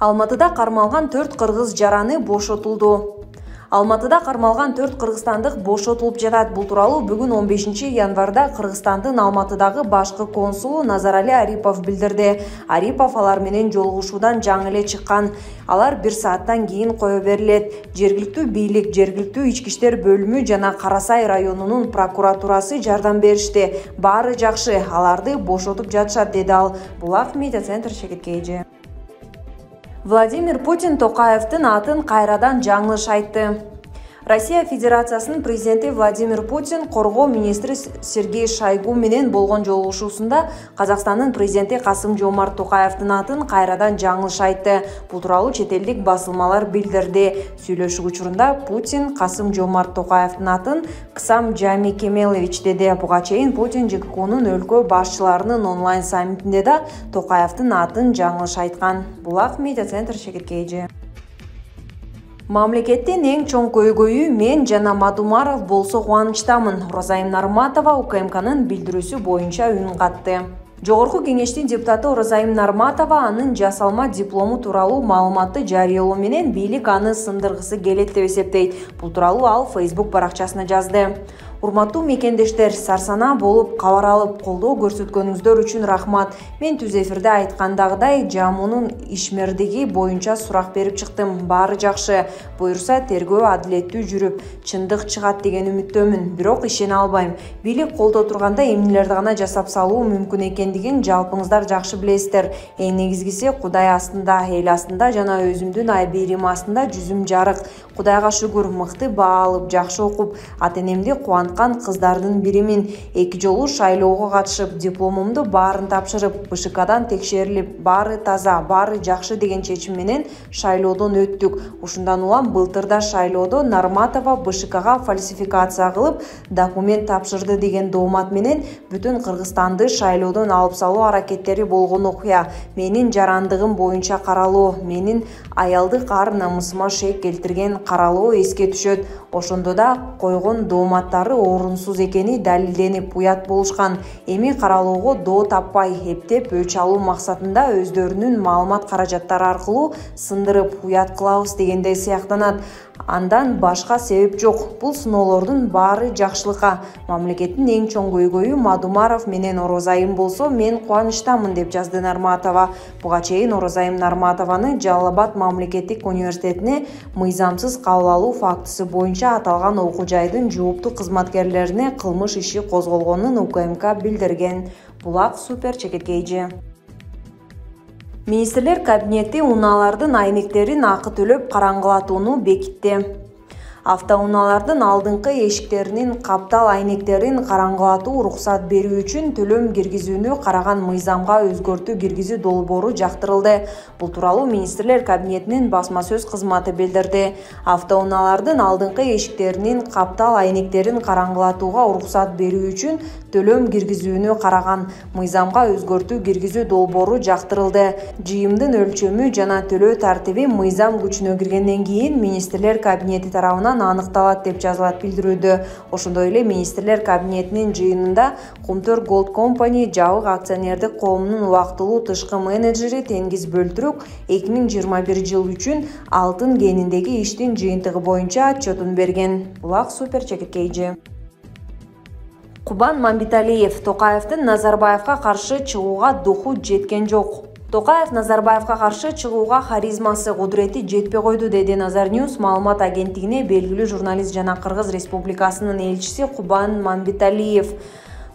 Алматыда кармалган 4 кыргыз жараны бошотулду. Алматыда кармалган 4 кыргызстандык бошотулуп жатат. Бул тууралуу бүгүн 15 январда Кыргызстандын Алматыдагы башкы консулу Назарали Арипов билдирди. Арипов алар менен жолугушуудан жаңы эле чыккан. Алар 1 сааттан кийин кое берилет. Жергиликтүү бийлик, жергиликтүү ички иштер бөлүмү жана Карасай районунун прокуратурасы жардам беришти. Баары жакшы, аларды бошотуп жатышат, деди ал. Булак медиа центр Шегеткейжи. Владимир Путин Токаевдин атын кайрадан жаңылыш айтты. Россия Федерациясынын президенти Владимир Путин коргоо министри Сергей Шойгу менен болгон жолугушуусунда Казакстандын президенти Касым-Жомарт Токаевдин атын кайрадан жаңылыш айтты. Бул тууралуу чет элдик басылмалар билдирди. Сүйлөшүү учурунда Путин Касым-Жомарт Токаевдин атын Ксам Жами Кемелович деди. Буга чейин Путин ЖКХнун өлкө башчыларынын онлайн саммитинде да Токаевдин атын жаңылыш айткан. Булак медиа центр Шегеткейжи. Мамлекеттин эң чоң көйгөйү мен жана Мадумаров болсо кубанычтамын. Оразайым Нарматова УКМКнын билдирүүсү боюнча үн катты. Жогорку кеңештин депутаты Оразайым Нарматова анын жасалма диплому тууралуу маалыматты жарыялоо менен бийлик аны сындыргысы келет деп эсептейт. Бул тууралуу ал Facebook баракчасына жазды. Урматтуу мекендештер, сарсана болуп кабар алып колдоо көрсөткөнүңүздөр үчүн рахмат. Мен түз эфирде айткандагыдай Жамунун ишмердиги боюнча сурак берип чыктым. Баары жакшы. Буюрса тергөө адилеттүү жүрүп, чындык чыгат деген үмүттөмүн. Бирок ишене албайм. Бийлик колдо турганда эмнелерди гана жасап салуу мүмкүн экендигин жалпыңыздар жакшы билесиздер. Эң негизгиси Кудай астында, эл астында жана өзүмдүн айбирим астында жүзүм жарык. Кудайга шүгүр, мыкты баа алып, жакшы окуп, ата-энемди кубанткан кыздардын биримин. 2 жолу шайлоого катышып, дипломумду баарын тапшырып, БШКдан текшерилип, баары таза, баары жакшы деген чечим менен шайлоодон өттүк. Ушундан улам былтырда шайлоодо Нарматова БШКга фальсификация кылып, документ тапшырды деген доомат менен бүтүн Кыргызстанды шайлоодон алып салуу аракеттери болгон окуя. Менин жарандыгым боюнча каралоо, менин аялдык ар намысыма шек келтирген каралоо эске түшөт. Ошондо да койгон дооматтары орунсуз экени далилденип уят болушкан. Эми каралоого доо таппай, эптеп өч алуу максатында өздөрүнүн маалымат каражаттары аркылуу сындырып уят кылабыз дегендей сыяктанат. Андан башка себеп жок. Бул сыноолордун баары жакшылыкка. Мамлекеттин эң чоң көйгөйү Мадумаров менен Оразайым болсо, мен кубанычтамын, деп жазды Нарматова. Буга чейин Оразайым Нарматованы Жалал Абад мамлекеттик университетине мыйзамсыз кабыл алуу фактысы боюнча аталган окуу жайдын жооптуу кызматкерлерине кылмыш иши козголгонун УКМК билдирген. Булак Супер Чекеткейжи. Министрлер кабинети унаалардын айнектерин акы төлөп караңгылатууну бекитти. Автоунаалардын алдыңкы эшиктеринин каптал айнектерин караңгылатуу уруксат берүү үчүн төлөм киргизүүнү караган мыйзамга өзгөртүү киргизүү долбоору жактырылды. Бул тууралуу Министрлер кабинетинин басма сөз кызматы билдирди. Автоунаалардын алдыңкы эшиктеринин каптал айнектерин караңгылатууга уруксат берүү үчүн төлөм киргизүүнү караган мыйзамга өзгөртүү киргизүү долбоору жактырылды. Жыйымдын өлчөмү жана төлөө тартиби мыйзам күчүнө киргенден кийин Министрлер кабинети тарабынан аныкталат, деп жазылат билдирүүдө. Ошондой эле Министрлер кабинетинин жыйынында Кумтөр Gold Company жабык акционердик коомунун убактылуу тышкы менеджери Тенгиз Бөлтүрүк 2021 жыл үчүн алтын кениндеги иштин жыйынтыгы боюнча отчетун берген. Булак Супер Чекеткейжи. Кубан Мамбеталиев: Токаевдин Назарбаевга каршы чыгууга духу жеткен жок. Токаев Назарбаевга каршы чыгууга харизмасы, кудурети жетпей койду, деди Назарньюс маалымат агенттигине белгилүү журналист жана Кыргыз Республикасынын элчиси Кубан Мамбеталиев.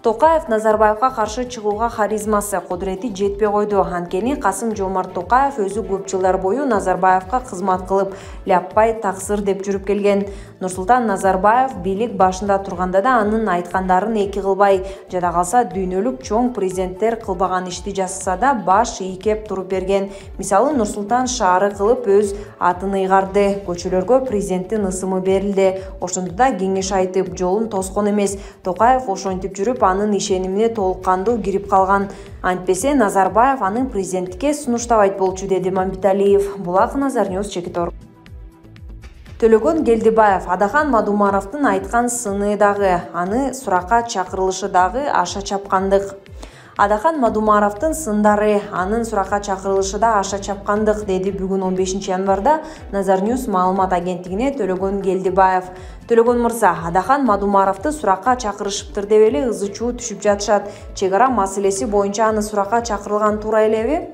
Токаев Назарбаевга каршы чыгууга харизмасы, кудурети жетпей койду. Анткени Касым-Жомарт Токаев өзү көп жылдар бою Назарбаевга кызмат кылып, ляппай таксыр деп жүрүп келген. Нурсултан Назарбаев бийлик башында турганда да анын айткандарын эки кылбай, жада калса дүйнөлүк чоң президенттер кылбаган ишти жасаса да баш ийкеп туруп берген. Мисалы Нурсултан шаары кылып өз атын ыйгарды, көчөлөргө президенттин ысымы берилди. Ошондо да кеңеш айтып, жолун тоскон эмес. Токаев ошентип жүрүп анын ишенимине толук кандуу кирип калган. Антпесе Назарбаев аны президенттикке сунуштабайт болчу, деди Мамбеталиев. Булак Назарньюс Чекитор. Төлөгөн Келдибаев: Адахан Мадумаровдун айткан сыны дагы, аны суракка чакырылышы дагы аша чапкандык. Адахан Мадумаровдун сындары, анын суракка чакырылышы да аша чапкандык, деди бүгүн 15 январда Nazar News маалымат агенттигине Төлөгөн Келдибаев. Төлөгөн мырза, Адахан Мадумаровду суракка чакырышыптыр деп эле ызы чуу түшүп жатышат. Чек ара маселеси боюнча аны суракка чакырылган туура элеби?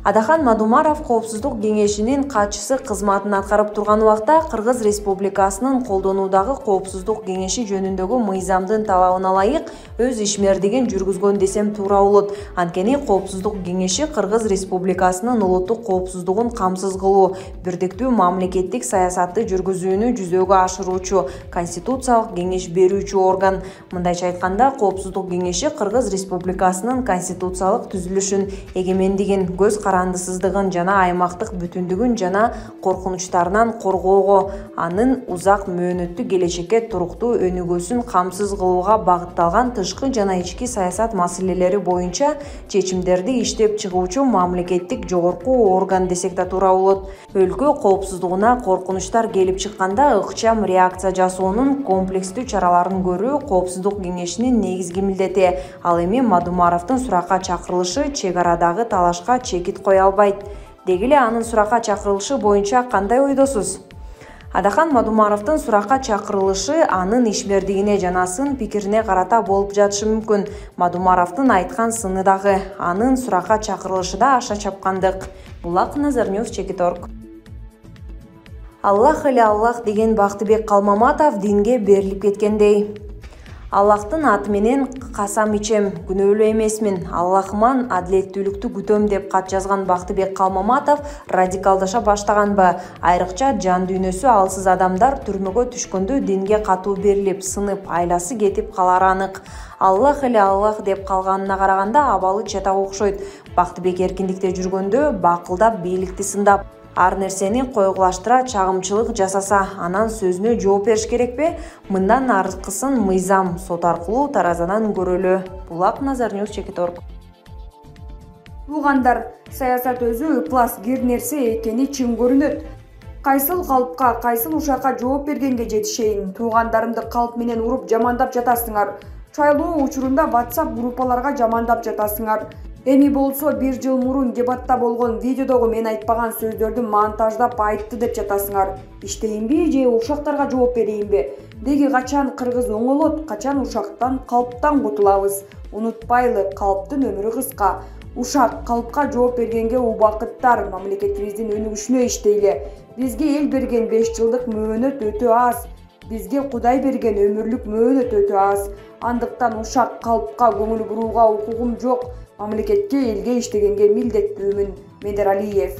Адахан Мадумаров Коопсуздук кеңешинин катчысы кызматын аткарып турган убакта Кыргыз Республикасынын колдонуудагы Коопсуздук кеңеши жөнүндөгү мыйзамдын талабына ылайык өз ишмердигин жүргүзгөн десем туура болот. Анткени Коопсуздук кеңеши Кыргыз Республикасынын улуттук коопсуздугун камсыз кылуу, бирдиктүү мамлекеттик саясатты жүргүзүүнү жүзөгө ашыруучу конституциялык кеңеш берүүчү орган. Мындайча айтканда, Коопсуздук кеңеши Кыргыз Республикасынын конституциялык түзүлүшүн, эгемендигин, көз карандысыздыгын жана аймактык бүтүндүгүн жана коркунучтарынан коргоого, анын узак мөөнөттүү келечекке туруктуу өнүгүүсүн камсыз кылууга багытталган тышкы жана ички саясат маселелери боюнча чечимдерди иштеп чыгуучу мамлекеттик жогорку орган десек да туура болот. Өлкө коопсуздугуна коркунучтар келип чыкканда ыкчам реакция жасоонун комплекстүү чараларын көрүү Коопсуздук кеңешинин негизги милдети. Ал эми Мадумаровдун суракка чакырылышы чек арадагы талашка чекит кое албайт. Деги эле анын суракка чакырылышы боюнча кандай ойдосуз? Адахан Мадумаровдун суракка чакырылышы анын ишмердигине жана сын пикирине карата болуп жатышы мүмкүн. Мадумаровдун айткан сыны дагы, анын суракка чакырылышы да аша чапкандык. Булак Nazar News Чекиторг. Аллах эле Аллах деген Бактыбек Калмаматов динге берилип кеткендей. Аллахтын аты менен касам ичем, күнөөлүү эмесмин, Аллахыман адилеттүүлүктү күтөм деп кат жазган Бактыбек Калмаматов радикалдаша баштаганбы? Айрыкча жан дүйнөсү алсыз адамдар түрмөгө түшкөндө динге катуу берилип, сынып, айласы кетип калары анык. Аллах эле Аллах деп калганына караганда абалы чатак окшойт. Бактыбек эркиндикте жүргөндө бакылдап, бийликти сындап, ар нерсени койгулаштыра чагымчылык жасаса, анан сөзүнө жооп бериш керекпи? Мындан аркысын мыйзам, сот аркылуу таразанан көрөлү. Булак Nazar News Чекиторг. Туугандар, саясат өзү ыплас кир нерсе экени чын көрүнөт. Кайсыл калпка, кайсыл ушакка жооп бергенге жетишейин. Туугандарымды калп менен уруп жамандап жатасыңар. Шайлоо учурунда WhatsApp группаларга жамандап жатасыңар. Эми болсо 1 жыл мурун дебатта болгон видеодогу мен айтпаган сөздөрдү монтаждап айтты деп жатасыңар. Иштейинби же ушактарга жооп берейинби? Деги качан кыргыз оңолот, качан ушактан, калптан кутулабыз? Унутпайлы, калптын өмүрү кыска. Ушак, калпка жооп бергенге убакыттар, мамлекетибиздин өнүгүшүнө иштейле. Бизге эл берген 5 жылдык мөөнөт өтө аз. Бизге Кудай берген өмүрлүк мөөнөт өтө аз. Андыктан ушак, калпка көңүл бурууга укугум жок. Мамлекетке, элге иштегенге милдеттүүмүн. Медералиев.